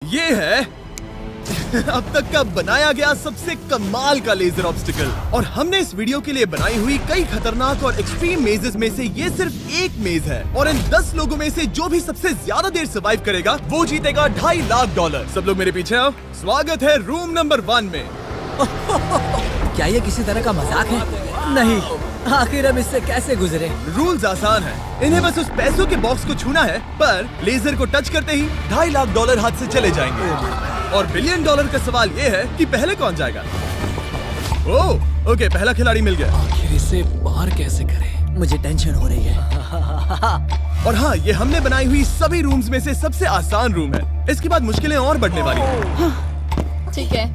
ये है अब तक का बनाया गया सबसे कमाल का लेजर ऑब्स्टिकल। और हमने इस वीडियो के लिए बनाई हुई कई खतरनाक और एक्सट्रीम मेजेस में से ये सिर्फ एक मेज है। और इन 10 लोगों में से जो भी सबसे ज्यादा देर सर्वाइव करेगा वो जीतेगा $2.5 लाख। सब लोग मेरे पीछे आओ। स्वागत है रूम नंबर 1 में। क्या ये किसी तरह का मजाक है? नहीं, आखिर हम इससे कैसे गुजरे? रूल्स आसान है, इन्हें बस उस पैसों के बॉक्स को छूना है, पर लेजर को टच करते ही $2.5 लाख हाथ से चले जाएंगे। और $1 बिलियन का सवाल ये है कि पहले कौन जाएगा। ओह, ओके, पहला खिलाड़ी मिल गया। आखिर इसे पार कैसे करें? मुझे टेंशन हो रही है। और हाँ, ये हमने बनाई हुई सभी रूम्स में से सबसे आसान रूम है। इसके बाद मुश्किलें और बढ़ने वाली हैं। ठीक है।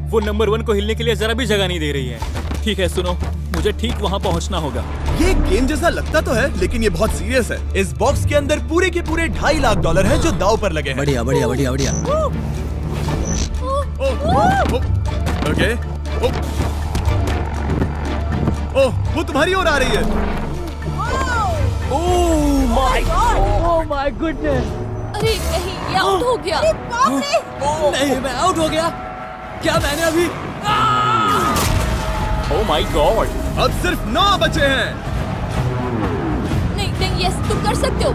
वो नंबर 1 को हिलने के लिए जरा भी जगह नहीं दे रही है। ठीक है, सुनो, मुझे ठीक वहाँ पहुँचना होगा। ये गेम जैसा लगता तो है, लेकिन ये बहुत सीरियस है। इस बॉक्स के अंदर पूरे के पूरे $2.5 लाख हैं जो दांव पर लगे हैं। बढ़िया बढ़िया बढ़िया बढ़िया। ओके। ओह, वो तुम्हारी ओर आ रही है। Oh my goodness! अरे नहीं, ये आउट हो गया। नहीं, मैं आउट हो गया। क्या मैंने अभी? Oh my God! अब सिर्फ 9 बचे हैं। नहीं नहीं, यस, तुम कर सकते हो।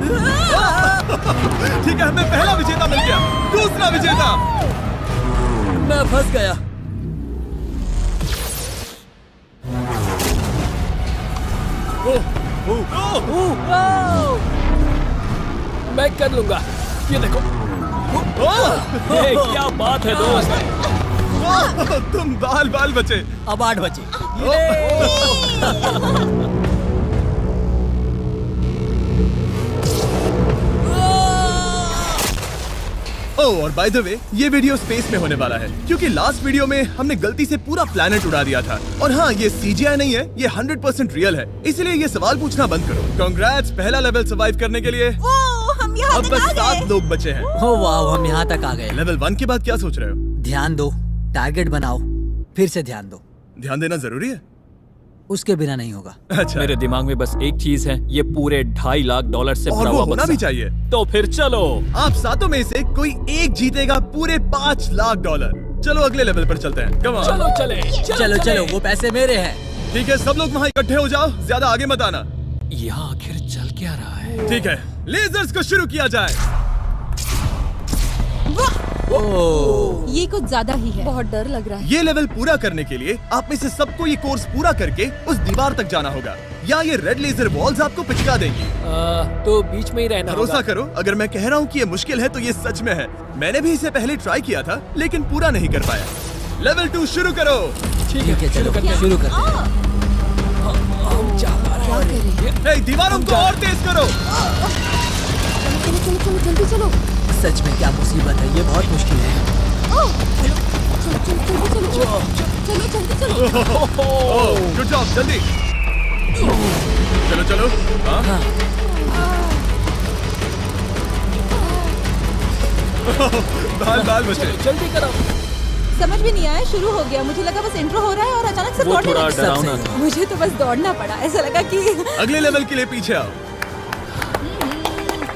ठीक है, हमें पहला विजेता मिल गया। दूसरा विजेता। मैं फंस गया। मैं कर लूंगा। ये देखो। ये क्या बात है दोस्त? तुम बाल बचे। अब 8 बचे। ओह, और बाय द वे, ये वीडियो स्पेस में होने वाला है, क्योंकि लास्ट वीडियो में हमने गलती से पूरा प्लेनेट उड़ा दिया था। और हाँ, ये CGI नहीं है, ये 100% रियल है। इसलिए ये सवाल पूछना बंद करो। कांग्रेट्स, पहला लेवल सर्वाइव करने के लिए। हम यहाँ अब तक बस आ गए। 7 लोग बचे हैं। ओ वाह, हम यहाँ तक आ गए। लेवल 1 के बाद क्या सोच रहे हो? ध्यान दो, टारगेट बनाओ, फिर से ध्यान दो। ध्यान देना जरूरी है। उसके बिना नहीं होगा। अच्छा, मेरे दिमाग में बस एक चीज है, ये पूरे $2.5 लाख से और भरा वो हुआ होना बक्सा। भी चाहिए। तो फिर चलो। आप 7 में से कोई एक जीतेगा पूरे $5 लाख। चलो अगले लेवल पर चलते हैं। Come on. चलो चले। चलो चलो, वो पैसे मेरे हैं। ठीक है, सब लोग वहाँ इकट्ठे हो जाओ, ज्यादा आगे मत आना। यहाँ आखिर चल क्या रहा है? ठीक है, लेजर्स को शुरू किया जाए। ये कुछ ज्यादा ही है। बहुत डर लग रहा है। ये लेवल पूरा करने के लिए आप में से सबको ये कोर्स पूरा करके उस दीवार तक जाना होगा, या ये रेड लेजर वॉल्स आपको पिचका देंगी। तो बीच में ही रहना भरोसा होगा। करो, अगर मैं कह रहा हूँ कि ये मुश्किल है तो ये सच में है। मैंने भी इसे पहले ट्राई किया था, लेकिन पूरा नहीं कर पाया। लेवल 2 शुरू करो। ठीक है, चलो शुरू करते हैं। हम जा पा रहे हैं। ए, दीवारों को और तेज करो। चलो चलो चलो, जल्दी चलो। सच में क्या मुसीबत है, ये बहुत मुश्किल है। चलो चलो चलो चलो चलो जल्दी चलो। ओह, गुड जॉब, जल्दी। चलो चलो। हाँ। बाल बचे। जल्दी करो। समझ भी नहीं आया, शुरू हो गया। मुझे लगा बस इंट्रो हो रहा है और अचानक से वो दौड़ने थोड़ा लगे। डरावना सही था। मुझे तो बस दौड़ना पड़ा। ऐसा लगा कि अगले लेवल के लिए पीछे आओ।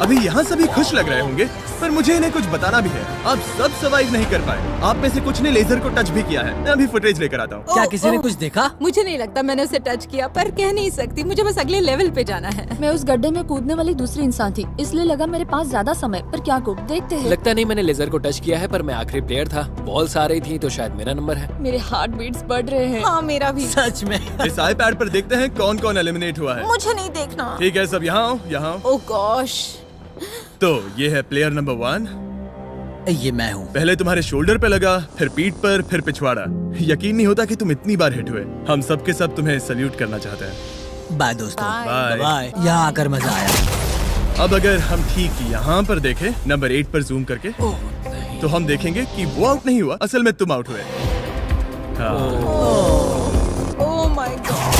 अभी यहाँ सभी खुश लग रहे होंगे, पर मुझे इन्हें कुछ बताना भी है। आप सब सर्वाइव नहीं कर पाए। आप में से कुछ ने लेजर को टच भी किया है। मैं अभी फुटेज लेकर आता हूँ। क्या किसी ने कुछ देखा? मुझे नहीं लगता मैंने उसे टच किया, पर कह नहीं सकती। मुझे बस अगले लेवल पे जाना है। मैं उस गड्ढे में कूदने वाली दूसरी इंसान थी, इसलिए लगा मेरे पास ज्यादा समय। पर क्या कूद, देखते हैं। लगता नहीं मैंने लेजर को टच किया है, पर मैं आखिरी प्लेयर था। बॉल्स आ रही थी तो शायद मेरा नंबर है। मेरे हार्ट बीट्स बढ़ रहे हैं। हाँ, मेरा भी। सच में? इस iPad पर देखते हैं कौन कौन एलिमिनेट हुआ है। मुझे नहीं देखना। ठीक है, सब यहाँ आओ, यहाँ आओ। ओह गॉश। तो ये है प्लेयर नंबर 1। ये मैं हूँ। पहले तुम्हारे शोल्डर पे लगा, फिर पीठ पर, फिर पिछवाड़ा। यकीन नहीं होता कि तुम इतनी बार हिट हुए। हम सब के सब तुम्हें सल्यूट करना चाहते हैं। बाय दोस्तों। बाय। बाय। यहाँ आकर मजा आया। अब अगर हम ठीक यहाँ पर देखें, नंबर 8 पर जूम करके, तो हम देखेंगे कि वो आउट नहीं हुआ, असल में तुम आउट हुए। हाँ। Oh my God.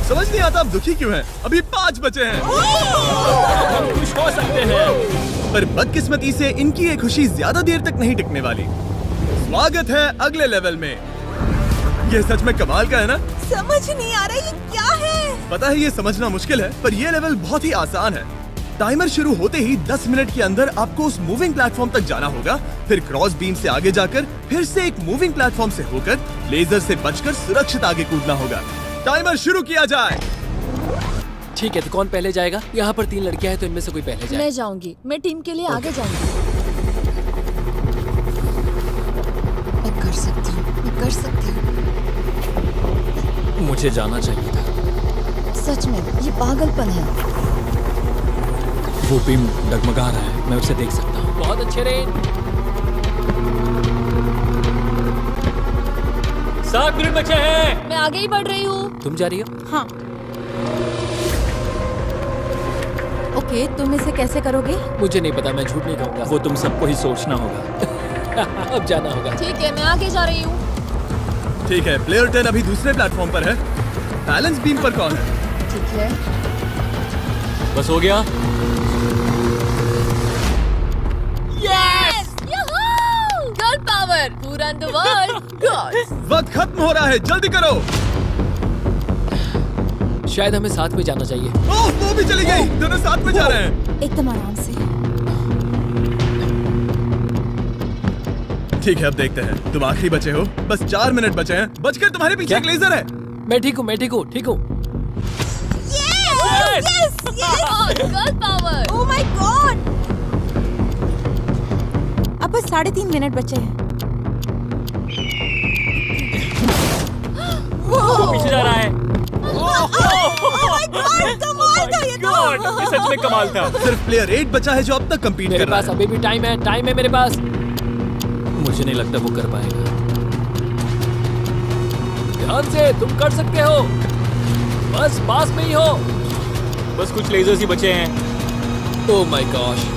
समझ नहीं आता आप दुखी क्यों हैं? अभी 5 बचे हैं। हम खुश हो सकते हैं। पर बदकिस्मती से इनकी ये खुशी ज्यादा देर तक नहीं टिकने वाली। स्वागत है अगले लेवल में। ये सच में कमाल का है ना? समझ नहीं आ रहा ये क्या है। पता है ये समझना मुश्किल है, पर ये लेवल बहुत ही आसान है। टाइमर शुरू होते ही 10 मिनट के अंदर आपको उस मूविंग प्लेटफॉर्म तक जाना होगा, फिर क्रॉस बीम से आगे जाकर फिर से एक मूविंग प्लेटफॉर्म से होकर लेजर से बचकर सुरक्षित आगे कूदना होगा। टाइमर शुरू किया जाए। ठीक है, तो कौन पहले जाएगा? यहाँ पर 3 लड़कियां हैं, तो इनमें से कोई पहले जाए। मैं जाऊंगी, मैं टीम के लिए आगे जाऊंगी। मैं कर सकती हूँ, मैं कर सकती हूँ। मुझे जाना चाहिए था। सच में ये पागलपन है। वो बीम डगमगा रहा है, मैं उसे देख सकता हूँ। बहुत अच्छे रे। 7 मिनट बचे हैं। मैं आगे ही बढ़ रही हूँ। तुम जा रही हो? हाँ। ओके, तुम इसे कैसे करोगे? मुझे नहीं पता, मैं झूठ नहीं कहूँगा। वो तुम सबको ही सोचना होगा। अब जाना होगा। ठीक है, मैं आगे जा रही हूँ। ठीक है, प्लेयर 10 अभी दूसरे प्लेटफॉर्म पर है। बैलेंस बीम पर कौन है? ठीक है। बस हो गया। Yes! Girl power! Who run the world? Girls! वक्त खत्म हो रहा है, जल्दी करो। शायद हमें साथ में जाना चाहिए। ओह, वो भी चली गई। दोनों साथ में जा रहे हैं। एकदम आराम से। ठीक है, अब देखते हैं। तुम आखिरी बचे हो, बस 4 मिनट बचे हैं। बचकर तुम्हारे पीछे क्या? एक लेजर है। मैं ठीक हूँ, मैं ठीक हूँ, ठीक हूँ। Yes! Girl power! Oh my God! अब बस 3.5 मिनट बचे हैं। वो पीछे जा रहा है। कमाल था ये तो। ये सच में कमाल था। सिर्फ प्लेयर 8 बचा है जो अब तक compete मेरे कर रहा पास है। अभी भी टाइम है मेरे पास। मुझे नहीं लगता वो कर पाएगा। ध्यान से, तुम कर सकते हो। बस पास में ही हो। बस कुछ लेजर्स ही बचे हैं। Oh my gosh.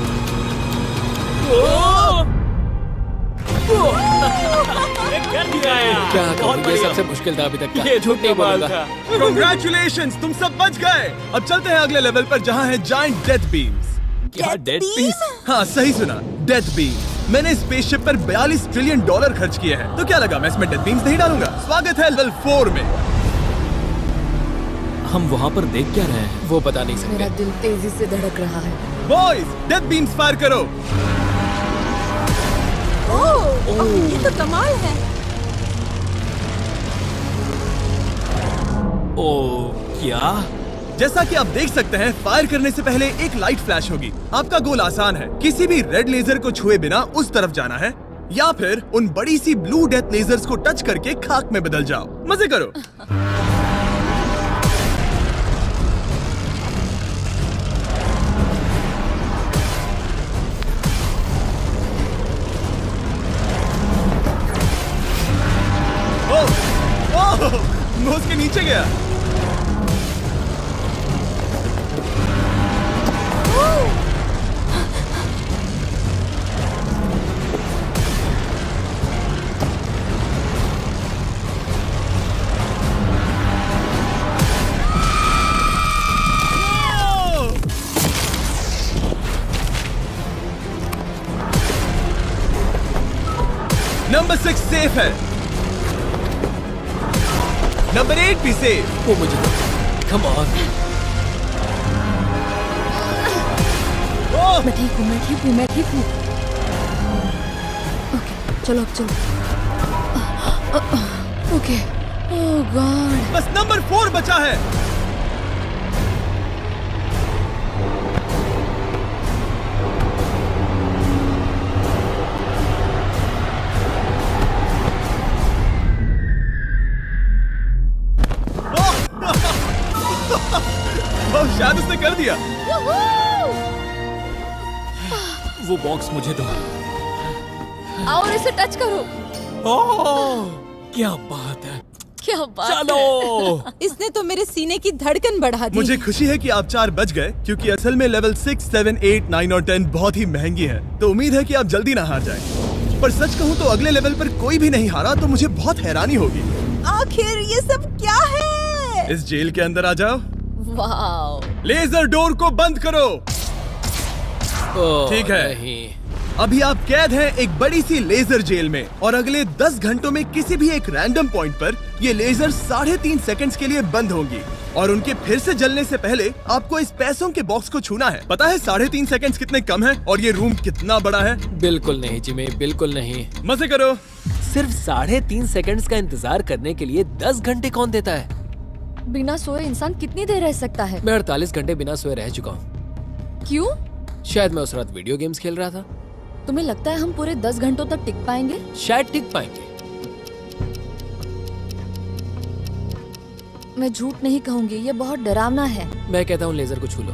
कर दिखाया। क्या कहूँ, ये सबसे मुश्किल था अभी तक का। ये झूठ नहीं बोलूंगा। Congratulations, तुम सब बच गए। अब चलते हैं अगले लेवल पर जहाँ है जायंट डेथ बीम्स। क्या डेड पीस? हाँ, सही सुना, डेथ बीम। मैंने स्पेसशिप पर $42 ट्रिलियन खर्च किए हैं, तो क्या लगा मैं इसमें डेथ बीम्स नहीं डालूंगा? स्वागत है लेवल 4 में। हम वहाँ पर देख क्या रहे हैं? वो बता नहीं सकते। मेरा दिल तेजी से धड़क रहा है। बॉयज, डेथ बीम्स फायर करो। ओह, ये तो कमाल है। ओह, क्या? जैसा कि आप देख सकते हैं, फायर करने से पहले एक लाइट फ्लैश होगी। आपका गोल आसान है, किसी भी रेड लेजर को छुए बिना उस तरफ जाना है, या फिर उन बड़ी सी ब्लू डेथ लेजर्स को टच करके खाक में बदल जाओ। मजे करो। ओह, मैं उसके नीचे गया। नंबर 6 सेफ है। नंबर 8 भी सेफ। वो मुझे कम ऑन। मैं ठीक हूँ, मैं ठीक हूँ, मैं ठीक हूँ। ओके, चलो अब चलो। ओके। ओह गॉड। बस नंबर 4 बचा है। शायद उसने कर दिया। वो बॉक्स मुझे दो। और इसे टच करो। ओह, क्या बात है। क्या बात चलो। इसने तो मेरे सीने की धड़कन बढ़ा दी। मुझे खुशी है कि आप 4 बच गए, क्योंकि असल में लेवल 6, 7, 8, 9 और 10 बहुत ही महंगी है। तो उम्मीद है कि आप जल्दी ना हार जाएं। पर सच कहूँ तो अगले लेवल पर कोई भी नहीं हारा तो मुझे बहुत हैरानी होगी। आखिर ये सब क्या है? इस जेल के अंदर आ जाओ। वाओ। लेजर डोर को बंद करो। ओह, ठीक है। नहीं। अभी आप कैद हैं एक बड़ी सी लेजर जेल में, और अगले 10 घंटों में किसी भी एक रैंडम पॉइंट पर ये लेजर 3.5 सेकंड्स के लिए बंद होंगी। और उनके फिर से जलने से पहले आपको इस पैसों के बॉक्स को छूना है। पता है 3.5 सेकंड्स कितने कम है और ये रूम कितना बड़ा है? बिल्कुल नहीं जिमी, बिल्कुल नहीं। मजे करो। सिर्फ 3.5 सेकंड्स का इंतजार करने के लिए 10 घंटे कौन देता है? बिना सोए इंसान कितनी देर रह सकता है? मैं 48 घंटे बिना सोए रह चुका हूँ। क्यों? शायद मैं उस रात वीडियो गेम्स खेल रहा था। तुम्हें लगता है हम पूरे 10 घंटों तक टिक पाएंगे? शायद टिक पाएंगे। मैं झूठ नहीं कहूंगी, ये बहुत डरावना है। मैं कहता हूँ लेजर को छू लो।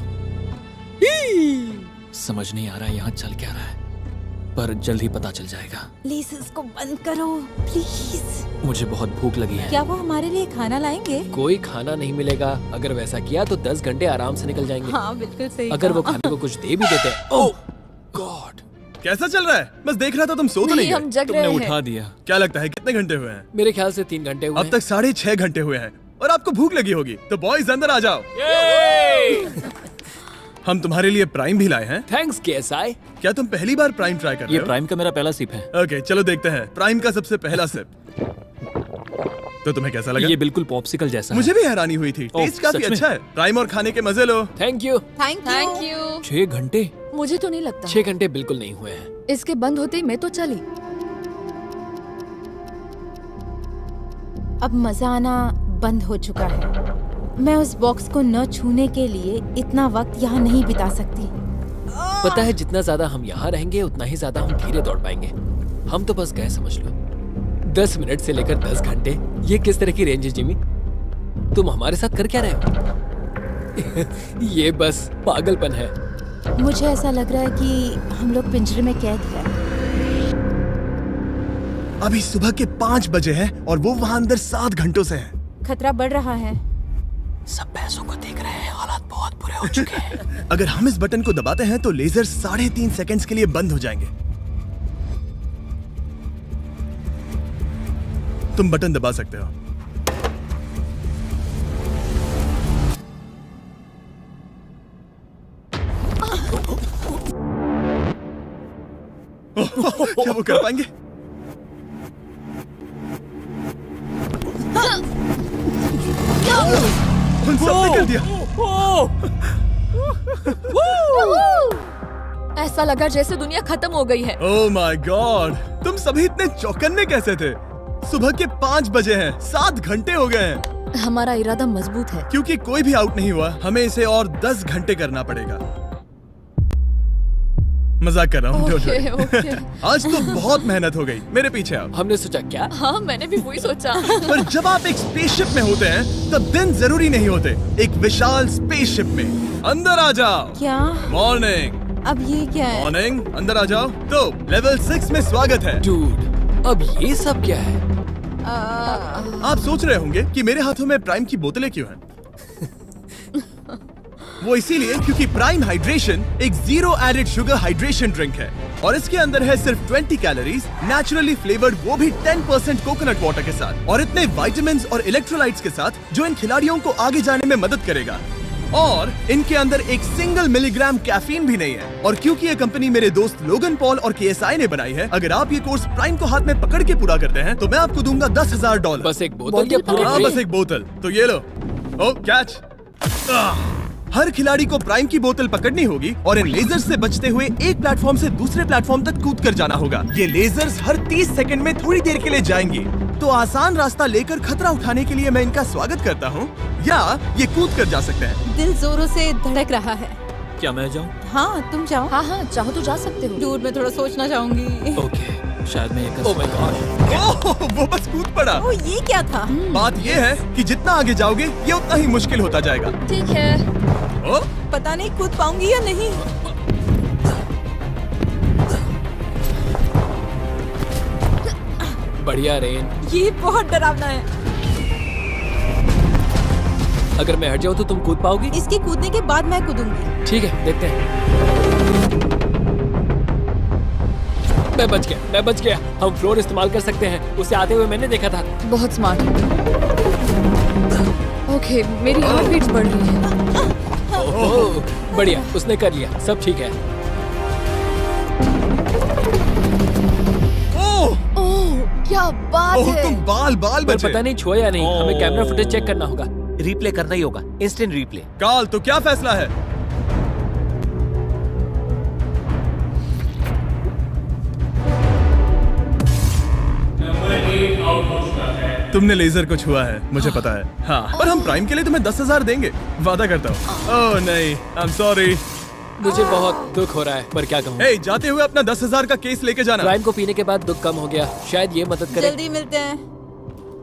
समझ नहीं आ रहा यहाँ चल क्या रहा है, पर जल्द ही पता चल जाएगा। प्लीज इसको बंद करो प्लीज। मुझे बहुत भूख लगी है। क्या वो हमारे लिए खाना लाएंगे? कोई खाना नहीं मिलेगा। अगर वैसा किया तो 10 घंटे आराम से निकल जाएंगे। हाँ बिल्कुल सही। अगर वो कहा। खाने को कुछ दे भी देते। ओह गॉड, कैसा चल रहा है? बस देख रहा था, तुम सो तो नहीं हम गए? जग रहे हैं। दिया। क्या लगता है कितने घंटे हुए हैं? मेरे ख्याल से 3 घंटे हुए अब तक 6.5 घंटे हुए हैं और आपको भूख लगी होगी, तो बॉयज अंदर आ जाओ। हम तुम्हारे लिए प्राइम भी लाए हैं। Thanks KSI. क्या तुम पहली बार प्राइम ट्राई कर रहे ये हो? प्राइम का मेरा पहला सिप है। ओके, चलो देखते हैं प्राइम का सबसे पहला सिप। तो तुम्हें कैसा लगा? ये बिल्कुल पॉप्सिकल जैसा मुझे भी हैरानी हुई थी। ओह, टेस्ट काफी सच में? अच्छा है। प्राइम और खाने के मजे लो। Thank you. Thank you. 6 घंटे? मुझे तो नहीं लगता। 6 घंटे बिल्कुल नहीं हुए हैं। इसके बंद होते ही मैं तो चली। अब मजा आना बंद हो चुका है। मैं उस बॉक्स को न छूने के लिए इतना वक्त यहाँ नहीं बिता सकती। पता है जितना ज्यादा हम यहाँ रहेंगे उतना ही ज्यादा हम धीरे दौड़ पाएंगे। हम तो बस गए, समझ लो। 10 मिनट से लेकर 10 घंटे, ये किस तरह की रेंज है जिमी? तुम हमारे साथ कर क्या रहे हो? ये बस पागलपन है। मुझे ऐसा लग रहा है कि हम लोग पिंजरे में कैद हैं। अभी सुबह के 5 बजे हैं और वो वहाँ अंदर 7 घंटों से हैं। खतरा बढ़ रहा है। सब पैसों को देख रहे हैं, हालात बहुत बुरे हो चुके हैं। अगर हम इस बटन को दबाते हैं तो लेजर 3.5 सेकंड्स के लिए बंद हो जाएंगे। तुम बटन दबा सकते हो। क्या वो कर पाएंगे? उन सबने कर दिया। ऐसा लगा जैसे दुनिया खत्म हो गई है। ओह माय गॉड, तुम सभी इतने चौकन्ने कैसे थे? सुबह के 5 बजे हैं, 7 घंटे हो गए हैं। हमारा इरादा मजबूत है। क्योंकि कोई भी आउट नहीं हुआ, हमें इसे और 10 घंटे करना पड़ेगा। मजाक कर रहा हूँ। don't worry। ओके। आज तो बहुत मेहनत हो गई। मेरे पीछे आओ। हमने सोचा क्या? हाँ, मैंने भी वही सोचा। पर जब आप एक स्पेसशिप में होते हैं तब दिन जरूरी नहीं होते। एक विशाल स्पेसशिप में अंदर आ जाओ। क्या? मॉर्निंग। अब ये क्या है? मॉर्निंग, अंदर आ जाओ। तो लेवल 6 में स्वागत है। डूड, अब ये सब क्या है? आप सोच रहे होंगे कि मेरे हाथों में प्राइम की बोतलें क्यों हैं? वो इसीलिए क्योंकि प्राइम हाइड्रेशन एक 0 एडेड शुगर हाइड्रेशन ड्रिंक है और इसके अंदर है सिर्फ 20 कैलोरीज, नेचुरली फ्लेवर्ड, वो भी 10% कोकोनट वाटर के साथ, और इतने विटामिन्स और इलेक्ट्रोलाइट्स के साथ जो इन खिलाड़ियों को आगे जाने में मदद करेगा। और इनके अंदर एक सिंगल मिलीग्राम कैफीन भी नहीं है। और क्योंकि ये कंपनी मेरे दोस्त लोगन पॉल और केएसआई ने बनाई है, अगर आप ये कोर्स प्राइम को हाथ में पकड़ के पूरा करते हैं तो मैं आपको दूंगा $10,000। बस एक बोतल या पूरी हाँ, ट्रे? बस एक बोतल। तो ये लो। ओ कैच। हर खिलाड़ी को प्राइम की बोतल पकड़नी होगी और इन लेजर्स से बचते हुए एक प्लेटफॉर्म से दूसरे प्लेटफॉर्म तक कूद कर जाना होगा। ये लेजर्स हर 30 सेकंड में थोड़ी देर के लिए जाएंगी। तो आसान रास्ता लेकर खतरा उठाने के लिए मैं इनका स्वागत करता हूँ, या ये कूद कर जा सकते हैं। दिल जोरों से धड़क रहा है। क्या मैं जाऊँ? हाँ तुम जाओ। हाँ हाँ, चाहो तो जा सकते हो। दूर में थोड़ा सोचना चाहूंगी। ओके, शायद मैं ये कर सकता हूँ। ओह, वो बस कूद पड़ा। ओ ये क्या था? बात ये है कि जितना आगे जाओगे ये उतना ही मुश्किल होता जाएगा। ठीक है। ओ, पता नहीं कूद पाऊंगी या नहीं। बढ़िया रेन। ये बहुत डरावना है। अगर मैं हट जाऊँ तो तुम कूद पाओगी? इसके कूदने के बाद मैं कूदूंगी। ठीक है, देखते हैं। मैं बच गया। हम फ्लोर इस्तेमाल कर सकते हैं, उसे आते हुए मैंने देखा था। बहुत स्मार्ट। ओके, मेरी हार्ट बीट्स बढ़ रही है। ओह, बढ़िया, उसने कर लिया, सब ठीक है। ओह, क्या बात ओह, है। तुम बाल पर बचे। पता नहीं छुआ या नहीं, हमें कैमरा फुटेज चेक करना होगा। रिप्ले करना ही होगा, इंस्टेंट रिप्ले। कार्ल, तो क्या फैसला है? तुमने लेजर को छुआ है, मुझे पता है। हाँ, पर हम प्राइम के लिए तुम्हें 10,000 देंगे, वादा करता हूँ। ओह नहीं, आई एम सॉरी। मुझे बहुत दुख हो रहा है, पर क्या कहूँ। हे, जाते हुए अपना 10,000 का केस लेके जाना। प्राइम को पीने के बाद दुख कम हो गया, शायद ये मदद करे। जल्दी मिलते हैं।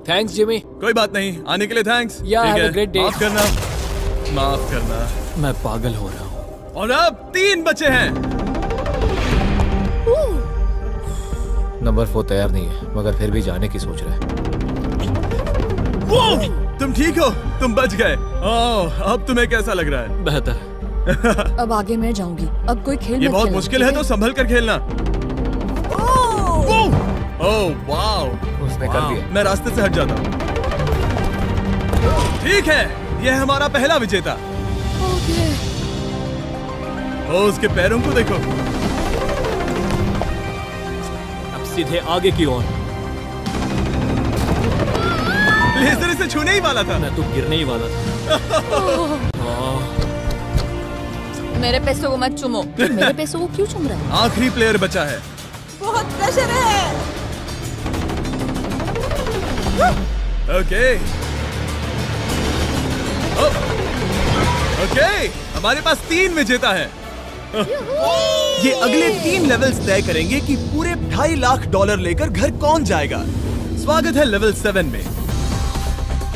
Thanks Jimmy. कोई बात नहीं, आने के लिए थैंक्स। Yeah, ठीक have है, a great day. माफ करना, माफ करना। मैं पागल हो रहा हूँ। और अब 3 बचे हैं। नंबर 4 तैयार नहीं है, मगर फिर भी जाने की सोच रहा है। तुम ठीक हो? तुम बच गए। ओह, अब तुम्हें कैसा लग रहा है? बेहतर। अब आगे मैं जाऊंगी। अब कोई खेल ये मत बहुत खेलना, मुश्किल ठीक है, तो संभल कर खेलना। ओह वाओ, उसने कर दिया। मैं रास्ते से हट जाता हूँ। ठीक है, यह हमारा पहला विजेता। ओके। ओ, उसके पैरों को देखो। अब सीधे आगे की ओर। लेजर इसे छूने ही वाला था। मैं तो गिरने ही वाला था। मेरे पैसों को मत चुमो। मेरे पैसों को क्यों चुम रहा है? आखिरी प्लेयर बचा है। बहुत प्रेशर है। ओके ओके, हमारे पास 3 विजेता है। ये अगले 3 लेवल्स तय करेंगे कि पूरे $2.5 लाख लेकर घर कौन जाएगा। स्वागत है लेवल 7 में।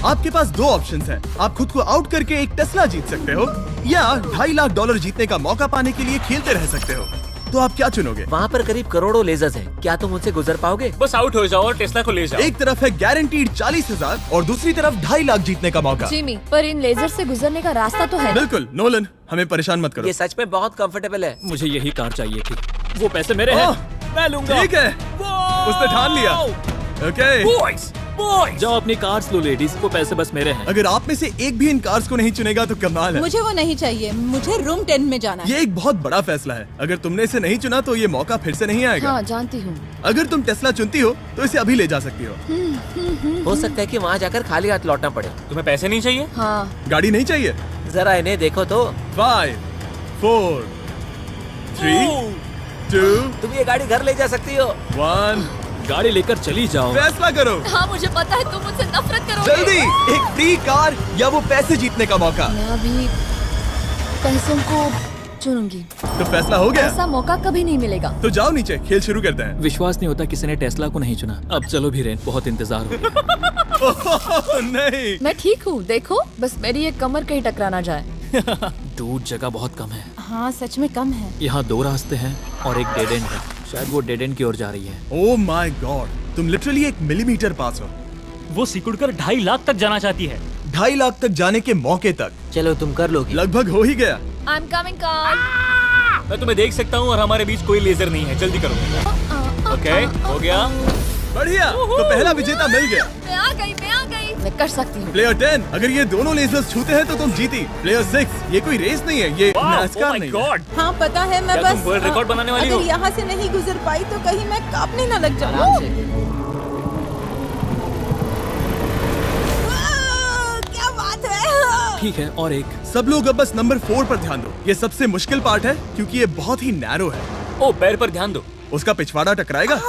आपके पास 2 ऑप्शंस हैं। आप खुद को आउट करके एक टेस्ला जीत सकते हो, या $2.5 लाख जीतने का मौका पाने के लिए खेलते रह सकते हो। तो आप क्या चुनोगे? वहाँ पर करीब करोड़ों लेजर्स हैं। क्या तुम उनसे गुजर पाओगे? बस आउट हो जाओ और टेस्ला को ले जाओ। एक तरफ है गारंटीड 40,000 और दूसरी तरफ $2.5 लाख जीतने का मौका। जिमी, पर इन लेजर से गुजरने का रास्ता तो है। बिल्कुल नोलन, हमें परेशान मत करो। ये सच में बहुत कंफर्टेबल है। मुझे यही कार चाहिए थी। वो पैसे मेरे हैं, ओह, मैं लूंगा। ठीक है, उसने ठान लिया। ओके, बॉयज बॉयज, जाओ अपनी कार्स लो लेडीज, वो पैसे बस मेरे हैं। अगर आप में से एक भी इन कार्स को नहीं चुनेगा तो कमाल है। मुझे वो नहीं चाहिए, मुझे रूम 10 में जाना है। ये एक बहुत बड़ा फैसला है। अगर तुमने इसे नहीं चुना तो ये मौका फिर से नहीं आएगा। हाँ, जानती हूँ। अगर तुम टेस्ला चुनती हो तो इसे अभी ले जा सकती हो। हो सकता है कि वहाँ जाकर खाली हाथ लौटना पड़े। तुम्हें पैसे नहीं चाहिए? हाँ, गाड़ी नहीं चाहिए? जरा इन्हें देखो तो। 5 4 3 2 तुम ये गाड़ी घर ले जा सकती हो। 1, गाड़ी लेकर चली जाओ। फैसला करो हाँ, मुझे पता है तुम मुझसे नफरत करोगे। जल्दी। एक फ्री कार या वो पैसे जीतने का मौका। मैं अभी पैसों को चुनूंगी। तो फैसला हो गया। ऐसा मौका कभी नहीं मिलेगा। तो जाओ नीचे, खेल शुरू करते हैं। विश्वास नहीं होता किसी ने टेस्ला को नहीं चुना। अब चलो भी रेन, बहुत इंतजार हो गया। नहीं, मैं ठीक हूँ, देखो बस मेरी ये कमर कहीं टकरा ना जाए। दूर जगह बहुत कम है। हाँ, सच में कम है। यहाँ 2 रास्ते हैं और एक डेड एंड है। शायद वो डेड एंड की ओर जा रही है। ओह माय गॉड, तुम लिटरली 1 मिलीमीटर पास हो। वो सिकुड़कर 2.5 लाख तक जाना चाहती है। 2.5 लाख तक जाने के मौके तक चलो तुम कर लोगी। लगभग हो ही गया। I'm coming, Carl. मैं तुम्हें देख सकता हूँ और हमारे बीच कोई लेजर नहीं है। जल्दी करो। ओके, हो गया। बढ़िया, तो पहला विजेता मिल गया। मैं आ गई। मैं कर सकती हूँ। प्लेयर 10, अगर ये दोनों लेजर्स छूते हैं तो तुम जीती। प्लेयर 6, ये कोई रेस नहीं है, ये वाह, NASCAR oh my नहीं है। God! हाँ, पता है। मैं क्या बस तुम वर्ल्ड रिकॉर्ड बनाने वाली हो? अगर यहाँ से नहीं गुजर पाई तो कहीं मैं कांपने न लग जाऊँ। क्या बात है। ठीक है, और एक। सब लोग अब बस नंबर 4 पर ध्यान दो। ये सबसे मुश्किल पार्ट है क्योंकि ये बहुत ही नैरो है। ओ, पैर पर ध्यान दो। उसका पिछवाड़ा टकराएगा।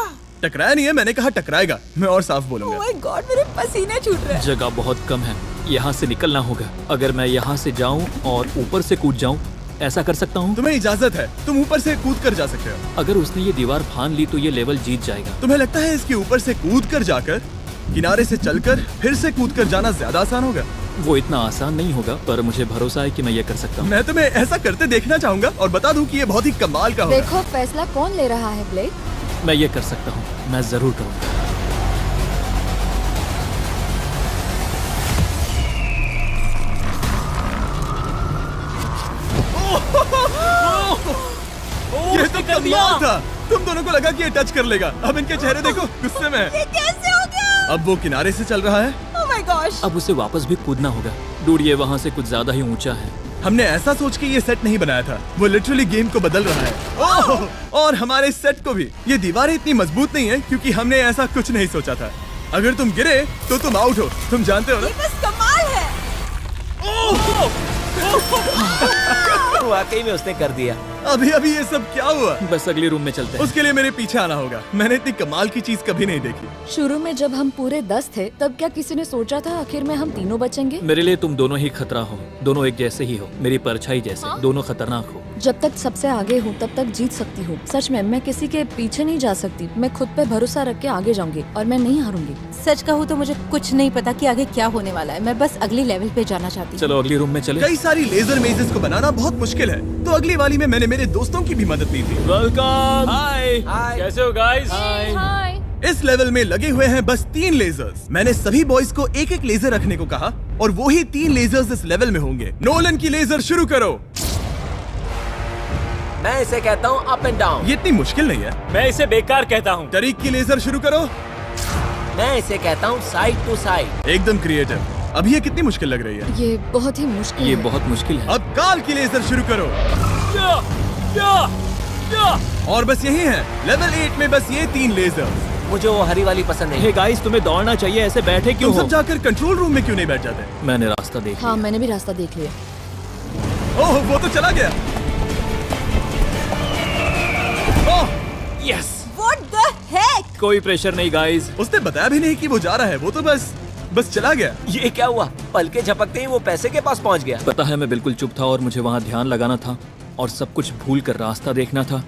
टकराया नहीं है, मैंने कहा टकराएगा। मैं और साफ Oh बोलूंगा। my God, मेरे पसीने छूट रहे हैं। जगह बहुत कम है, यहाँ से निकलना होगा। अगर मैं यहाँ से जाऊँ और ऊपर से कूद जाऊँ, ऐसा कर सकता हूँ? तुम्हें इजाजत है, तुम ऊपर से कूद कर जा सकते हो। अगर उसने ये दीवार फान ली तो ये लेवल जीत जाएगा। तुम्हें लगता है इसके ऊपर से कूद कर जाकर किनारे से चलकर फिर से कूद कर जाना ज्यादा आसान होगा? वो इतना आसान नहीं होगा, पर मुझे भरोसा है कि मैं ये कर सकता हूँ। मैं तुम्हें ऐसा करते देखना चाहूंगा और बता दूं कि ये बहुत ही कमाल का होगा। देखो फैसला कौन ले रहा है, ब्लेक? मैं ये कर सकता हूँ, मैं जरूर करूँगा। ये तो कमाल था। तुम दोनों को लगा कि ये टच कर लेगा। अब इनके चेहरे देखो, गुस्से में है। ये कैसे हो गया? अब वो किनारे से चल रहा है। Oh my gosh! अब उसे वापस भी कूदना होगा। डूड, ये वहाँ से कुछ ज्यादा ही ऊंचा है। हमने ऐसा सोच के ये सेट नहीं बनाया था। वो लिटरली गेम को बदल रहा है। ओह! और हमारे इस सेट को भी। ये दीवारें इतनी मजबूत नहीं है क्योंकि हमने ऐसा कुछ नहीं सोचा था। अगर तुम गिरे तो तुम आउट हो। तुम जानते हो ना? ये बस कमाल है। वाकई में उसने कर दिया। अभी अभी ये सब क्या हुआ? बस अगली रूम में चलते हैं। उसके लिए मेरे पीछे आना होगा। मैंने इतनी कमाल की चीज कभी नहीं देखी। शुरू में जब हम पूरे 10 थे तब क्या किसी ने सोचा था आखिर में हम तीनों बचेंगे? मेरे लिए तुम दोनों ही खतरा हो, दोनों एक जैसे ही हो, मेरी परछाई जैसे, दोनों खतरनाक हो। जब तक सबसे आगे हूँ तब तक जीत सकती हूँ। सच में मैं किसी के पीछे नहीं जा सकती। मैं खुद पे भरोसा रख के आगे जाऊंगी और मैं नहीं हारूंगी। सच कहूँ तो मुझे कुछ नहीं पता कि आगे क्या होने वाला है। मैं बस अगली लेवल पे जाना चाहती हूँ। चलो अगली रूम में चले। कई सारी लेजर मेजेस को बनाना बहुत मुश्किल है, तो अगली वाली में मैंने मेरे दोस्तों की भी मदद ली थी। वेलकम। हाय। कैसे हो गाइस? हाय। इस लेवल में लगे हुए हैं बस 3 लेजर्स। मैंने सभी बॉयज को एक एक लेजर रखने को कहा और वो ही 3 लेजर्स इस लेवल में होंगे। नोलन की लेजर शुरू करो। मैं इसे कहता हूँ अप एंड डाउन। ये इतनी मुश्किल नहीं है। मैं इसे बेकार कहता हूँ। तरीक की लेजर शुरू करो। मैं इसे कहता हूँ साइड टू साइड। एकदम क्रिएटिव। अब ये कितनी मुश्किल लग रही है। ये बहुत ही मुश्किल ये है। बहुत मुश्किल है। अब काल की लेजर शुरू करो। या, या, या। और बस यही है लेवल 8 में, बस ये 3 लेजर्स। मुझे वो हरी वाली पसंद नहीं। हे गाइस, तुम्हें दौड़ना चाहिए, ऐसे बैठे क्यों तुम हो? सब जाकर कंट्रोल रूम में क्यों नहीं बैठ जाते? मैंने रास्ता देख हाँ मैंने भी रास्ता देख लिया। ओह वो तो चला गया। Oh yes. What the heck? कोई प्रेशर नहीं गाइस। उसने बताया भी नहीं कि वो जा रहा है, वो तो बस चला गया। ये क्या हुआ? पल के झपकते ही वो पैसे के पास पहुँच गया। पता है मैं बिल्कुल चुप था और मुझे वहाँ ध्यान लगाना था और सब कुछ भूल कर रास्ता देखना था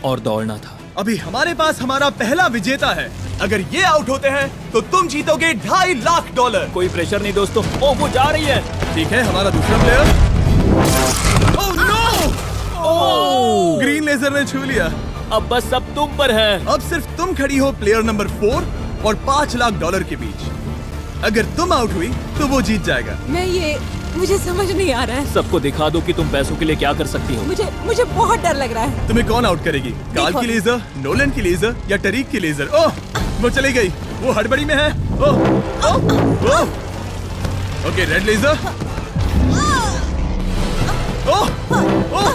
और दौड़ना था। अभी हमारे पास हमारा पहला विजेता है। अगर ये आउट होते हैं तो तुम जीतोगे $2.5 लाख। कोई प्रेशर नहीं दोस्तों। ओह वो जा रही है। ठीक है, हमारा दूसरा player. Oh no! Green laser ने छू लिया। अब बस सब तुम पर है। अब सिर्फ तुम खड़ी हो प्लेयर नंबर 4 और $5 लाख के बीच। अगर तुम आउट हुई तो वो जीत जाएगा। मुझे समझ नहीं आ रहा है। सबको दिखा दो कि तुम पैसों के लिए क्या कर सकती हो। मुझे बहुत डर लग रहा है। तुम्हें कौन आउट करेगी? काल की लेजर, नोलन की लेजर या टरीक की लेजर? ओह वो चली गई। वो हड़बड़ी में है। Oh oh oh. Okay red laser. Oh oh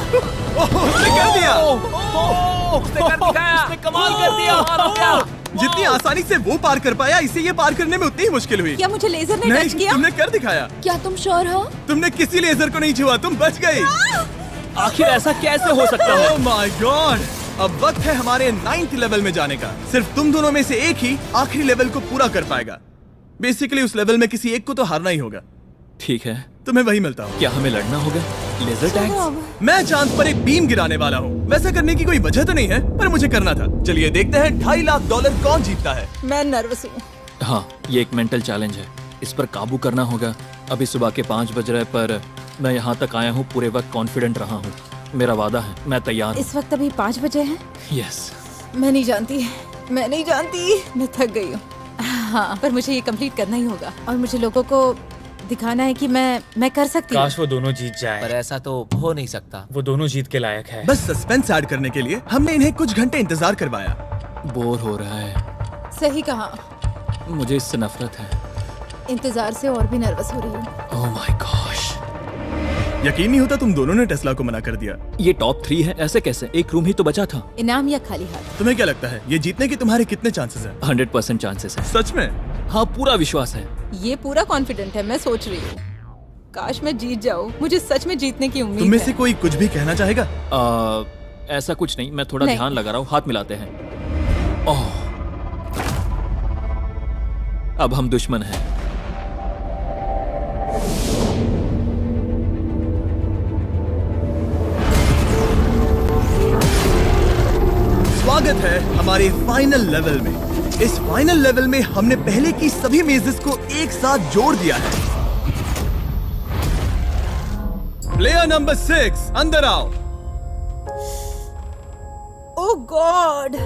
oh उसने कर दिया। उसने कर दिखाया। उसने कमाल कर दिया। हार हो गया। जितनी आसानी से वो पार कर पाया, इसे ये पार करने में उतनी ही मुश्किल हुई। क्या मुझे लेजर ने नहीं, टच किया? तुमने कर दिखाया। क्या तुम श्योर हो? तुमने किसी लेजर को नहीं छुआ, तुम बच गई। आखिर ऐसा कैसे हो सकता है? Oh my God! अब वक्त है हमारे 9th लेवल में जाने का। सिर्फ तुम दोनों में से एक ही आखिरी लेवल को पूरा कर पाएगा। बेसिकली उस लेवल में किसी एक को तो हारना ही होगा। ठीक है, तुम्हें वही मिलता हूँ। क्या हमें लड़ना होगा? Laser tags? मैं चांद पर एक बीम गिराने वाला हूँ। वैसा करने की कोई वजह तो नहीं है, पर मुझे करना था। चलिए देखते हैं $2.5 लाख कौन जीतता है। मैं नर्वस हूँ। हाँ, ये एक मेंटल चैलेंज है। इस पर काबू करना होगा। अभी सुबह के 5 बज रहे पर मैं यहाँ तक आया हूँ, पूरे वक्त कॉन्फिडेंट रहा हूँ। मेरा वादा है, मैं तैयार हूँ। इस वक्त अभी 5 बजे हैं। यस। मैं नहीं जानती, मैं थक गई हूँ। हाँ, पर मुझे ये कंप्लीट करना ही होगा और मुझे लोगों को दिखाना है कि मैं कर सकती हूँ। काश वो दोनों जीत पर जाए। ऐसा तो हो नहीं सकता। वो दोनों जीत के लायक है। बस सस्पेंस ऐड करने के लिए हमने इन्हें कुछ घंटे इंतजार करवाया। बोर हो रहा है। सही कहा। मुझे इससे नफरत है। इंतजार से और भी नर्वस हो रही हूँ। Oh my gosh. यकीन नहीं होता तुम दोनों ने टेस्ला को मना कर दिया। ये टॉप 3 है, ऐसे कैसे? एक रूम ही तो बचा था। इनाम या खाली हाथ? तुम्हें क्या लगता है ये जीतने के तुम्हारे कितने चांसेस हैं? 100% चांसेस है। सच में? हाँ, पूरा विश्वास है। ये पूरा कॉन्फिडेंट है। मैं सोच रही हूँ काश मैं जीत जाऊँ। मुझे सच में जीतने की उम्मीद तुम में है। से कोई कुछ भी कहना चाहेगा? ऐसा कुछ नहीं, मैं थोड़ा नहीं। ध्यान लगा रहा हूँ। हाथ मिलाते हैं। ओह, अब हम दुश्मन हैं। स्वागत है हमारे फाइनल लेवल में। इस फाइनल लेवल में हमने पहले की सभी मेजेस को एक साथ जोड़ दिया है। प्लेयर नंबर 6 अंदर आओ। ओह गॉड।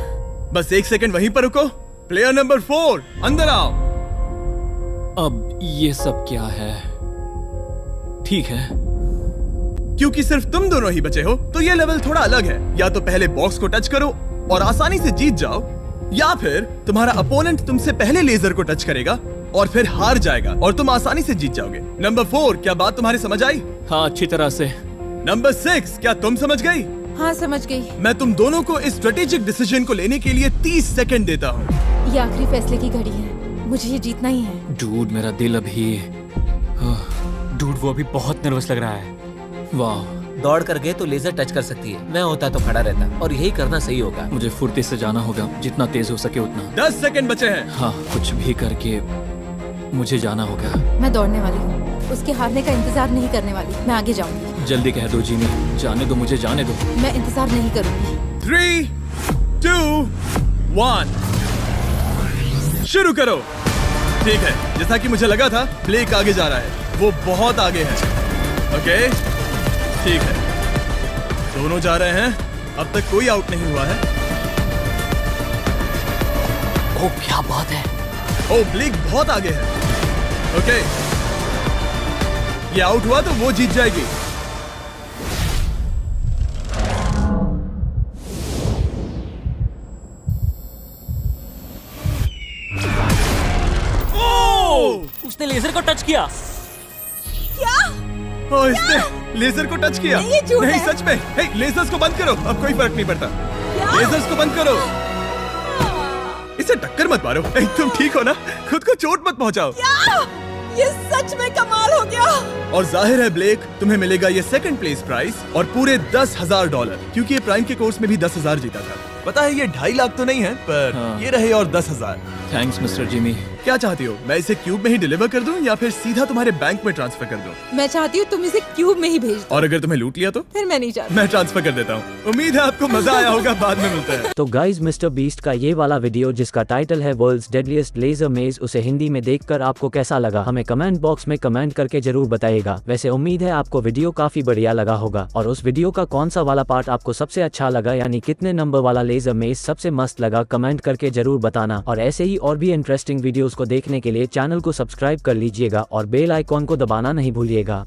बस 1 सेकंड वहीं पर रुको। प्लेयर नंबर 4 अंदर आओ। अब ये सब क्या है? ठीक है, क्योंकि सिर्फ तुम दोनों ही बचे हो तो ये लेवल थोड़ा अलग है। या तो पहले बॉक्स को टच करो और आसानी से जीत जाओ, या फिर तुम्हारा अपोनेंट तुमसे पहले लेजर को टच करेगा और फिर हार जाएगा और तुम आसानी से जीत जाओगे। नंबर 4, क्या बात तुम्हारी समझ आई? हाँ अच्छी तरह से। नंबर 6, क्या तुम समझ गई? हाँ समझ गई। मैं तुम दोनों को इस स्ट्रेटेजिक डिसीजन को लेने के लिए 30 सेकंड देता हूँ। ये आखिरी फैसले की घड़ी है। मुझे ये जीतना ही है। डूड, मेरा दिल अभी डूड वो अभी बहुत नर्वस लग रहा है। वाह, दौड़ कर गए तो लेजर टच कर सकती है। मैं होता तो खड़ा रहता, और यही करना सही होगा। मुझे फुर्ती से जाना होगा, जितना तेज हो सके उतना। 10 सेकंड बचे हैं। हाँ, कुछ भी करके मुझे जाना होगा। मैं दौड़ने वाली हूँ, उसके हारने का इंतजार नहीं करने वाली। मैं आगे जाऊंगी। जल्दी कह दो जिमी, जाने दो, मुझे जाने दो। मैं इंतजार नहीं करूंगी। 3, 2, 1 शुरू करो। ठीक है, जैसा कि मुझे लगा था, ब्लेक आगे जा रहा है। वो बहुत आगे है। ओके, ठीक है, दोनों जा रहे हैं। अब तक कोई आउट नहीं हुआ है। ओ क्या बात है। ओ, ब्लेक बहुत आगे है। ओके, ये आउट हुआ तो वो जीत जाएगी। उसने लेजर को टच किया। ओ, इसने लेजर को टच किया। ये झूठ नहीं, है। सच में। हे, लेजर्स को बंद करो, अब कोई फर्क नहीं पड़ता। लेजर्स को बंद करो। इसे टक्कर मत मारो। हे, तुम ठीक हो ना? खुद को चोट मत पहुंचाओ। ये सच में कमाल हो गया। और जाहिर है ब्लेक, तुम्हें मिलेगा ये सेकंड प्लेस प्राइस और पूरे $10,000, क्योंकि ये प्राइम के कोर्स में भी 10,000 जीता था। पता है ये 2.5 लाख तो नहीं है, पर हाँ। ये रहे और 10,000। Thanks mister Jimmy. क्या चाहती हो, मैं इसे क्यूब में ही डिलीवर कर दूं या फिर सीधा तुम्हारे बैंक में ट्रांसफर कर दूं? मैं चाहती हूँ तुम इसे क्यूब में ही भेज दो। और अगर तुम्हें लूट लिया तो? फिर मैं नहीं चाहती। मैं ट्रांसफर कर देता हूँ। उम्मीद है आपको मजा आया होगा। बाद में मिलते हैं। तो गाइज, मिस्टर बीस्ट का ये वाला वीडियो जिसका टाइटल है वर्ल्ड्स डेडलीस्ट लेजर मेज, उसे हिंदी में देखकर आपको कैसा लगा हमें कमेंट बॉक्स में कमेंट करके जरूर बताइएगा। वैसे उम्मीद है आपको वीडियो काफी बढ़िया लगा होगा। और उस वीडियो का कौन सा वाला पार्ट आपको सबसे अच्छा लगा, यानी कितने नंबर वाला लेजर मेज सबसे मस्त लगा, कमेंट करके जरूर बताना। और ऐसे ही और भी इंटरेस्टिंग वीडियोस को देखने के लिए चैनल को सब्सक्राइब कर लीजिएगा और बेल आइकॉन को दबाना नहीं भूलिएगा।